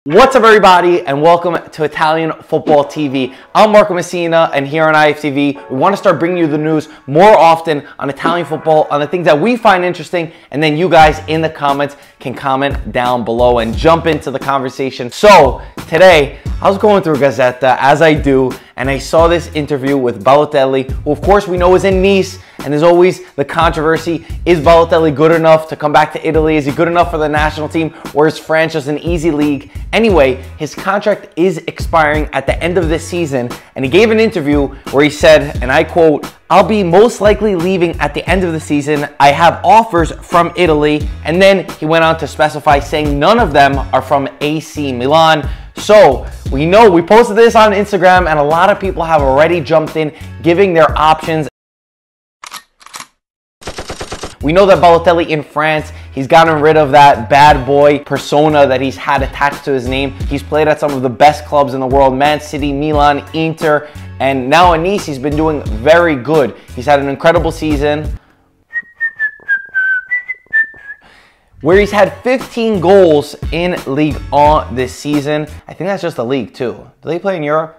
What's up, everybody, and welcome to Italian Football TV. I'm Marco Messina, and here on IFTV, we want to start bringing you the news more often on Italian football, on the things that we find interesting, and then you guys in the comments can comment down below and jump into the conversation. So today, I was going through Gazzetta, as I do, and I saw this interview with Balotelli, who of course we know is in Nice, and there's always the controversy, is Balotelli good enough to come back to Italy? Is he good enough for the national team, or is France just an easy league? Anyway, his contract is expiring at the end of this season, and he gave an interview where he said, and I quote, "I'll be most likely leaving at the end of the season. I have offers from Italy," and then he went on to specify, saying none of them are from AC Milan. So we know, we posted this on Instagram, and a lot of people have already jumped in, giving their options. We know that Balotelli in France, he's gotten rid of that bad boy persona that he's had attached to his name. He's played at some of the best clubs in the world, Man City, Milan, Inter, and now in Nice, he's been doing very good. He's had an incredible season where he's had 15 goals in Ligue 1 this season. I think that's just the league too. Do they play in Europe?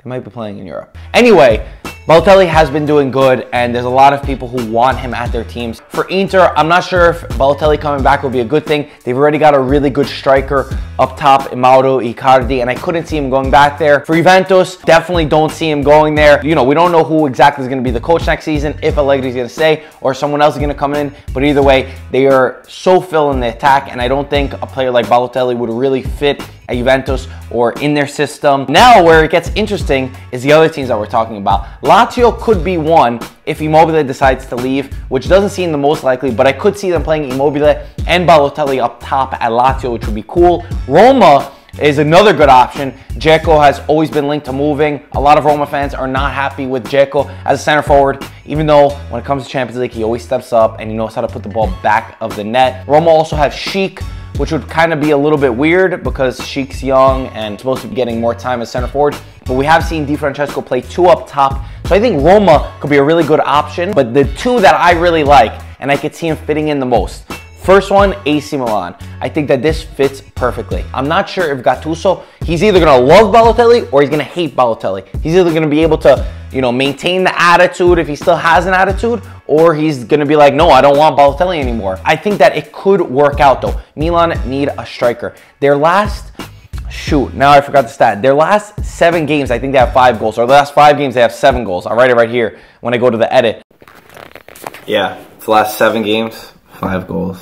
They might be playing in Europe. Anyway, Balotelli has been doing good, and there's a lot of people who want him at their teams. For Inter, I'm not sure if Balotelli coming back will be a good thing. They've already got a really good striker up top in Mauro Icardi, and I couldn't see him going back there. For Juventus, definitely don't see him going there. You know, we don't know who exactly is going to be the coach next season, if Allegri is going to stay or someone else is going to come in. But either way, they are so filled in the attack, and I don't think a player like Balotelli would really fit at Juventus or in their system. Now, where it gets interesting is the other teams that we're talking about. Lazio could be one if Immobile decides to leave, which doesn't seem the most likely, but I could see them playing Immobile and Balotelli up top at Lazio, which would be cool. Roma is another good option. Dzeko has always been linked to moving. A lot of Roma fans are not happy with Dzeko as a center forward, even though when it comes to Champions League, he always steps up and he knows how to put the ball back of the net. Roma also have Sheik, which would kind of be a little bit weird because Sheik's young and supposed to be getting more time as center forward. But we have seen Di Francesco play two up top. So I think Roma could be a really good option. But the two that I really like, and I could see him fitting in the most. First one, AC Milan. I think that this fits perfectly. I'm not sure if Gattuso, he's either going to love Balotelli or he's going to hate Balotelli. He's either going to be able to, you know, maintain the attitude if he still has an attitude, or he's going to be like, no, I don't want Balotelli anymore. I think that it could work out though. Milan need a striker. Their last, now I forgot the stat. Their last 7 games, I think they have 5 goals. Or the last 5 games, they have 7 goals. I'll write it right here when I go to the edit. Yeah, it's the last 7 games, 5 goals.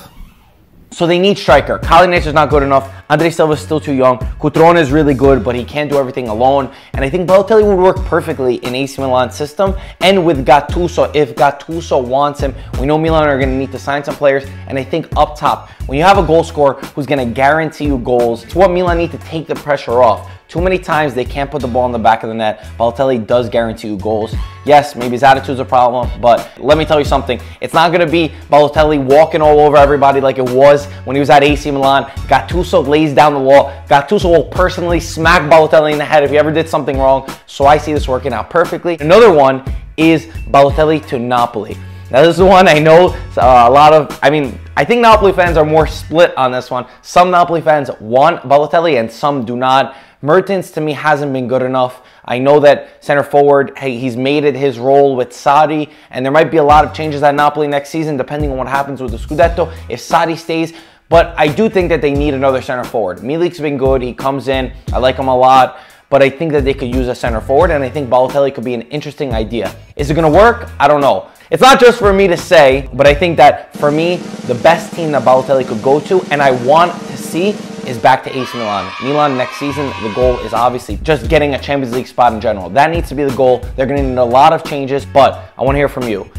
So they need striker. Kalinic is not good enough. Andre Silva is still too young. Cutrone is really good, but he can't do everything alone. And I think Balotelli would work perfectly in AC Milan's system and with Gattuso if Gattuso wants him. We know Milan are going to need to sign some players. And I think up top, when you have a goal scorer who's going to guarantee you goals, it's what Milan need to take the pressure off. Too many times they can't put the ball in the back of the net. Balotelli does guarantee you goals. Yes, maybe his attitude's a problem, but let me tell you something. It's not going to be Balotelli walking all over everybody like it was when he was at AC Milan. Gattuso lays down the law. Gattuso will personally smack Balotelli in the head if he ever did something wrong. So I see this working out perfectly. Another one is Balotelli to Napoli. Now this is one I know I think Napoli fans are more split on this one. Some Napoli fans want Balotelli and some do not. Mertens to me hasn't been good enough. I know that center forward, hey, he's made it his role with Sarri, and there might be a lot of changes at Napoli next season depending on what happens with the Scudetto if Sarri stays. But I do think that they need another center forward. Milik's been good. He comes in. I like him a lot. But I think that they could use a center forward, and I think Balotelli could be an interesting idea. Is it going to work? I don't know. It's not just for me to say, but I think that for me, the best team that Balotelli could go to, and I want to see, is back to AC Milan. Milan next season, the goal is obviously just getting a Champions League spot in general. That needs to be the goal. They're going to need a lot of changes, but I want to hear from you.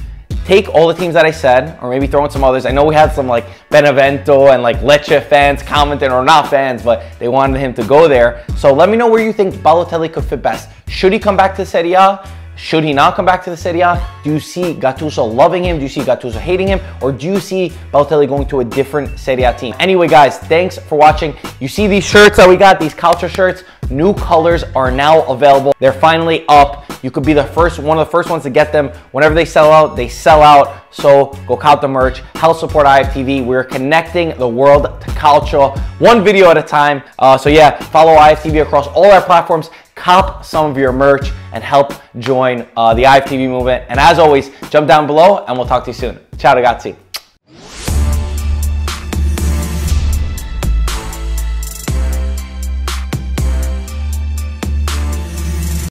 Take all the teams that I said, or maybe throw in some others. I know we had some like Benevento and like Lecce fans commenting, or not fans, but they wanted him to go there. So let me know where you think Balotelli could fit best. Should he come back to Serie A? Should he not come back to the Serie A? Do you see Gattuso loving him? Do you see Gattuso hating him? Or do you see Balotelli going to a different Serie A team? Anyway, guys, thanks for watching. You see these shirts that we got, these culture shirts? New colors are now available. They're finally up. You could be one of the first ones to get them. Whenever they sell out, they sell out. So go cop the merch, help support IFTV. We're connecting the world to culture, one video at a time. So yeah, follow IFTV across all our platforms, cop some of your merch, and help join the IFTV movement. And as always, jump down below and we'll talk to you soon. Ciao ragazzi.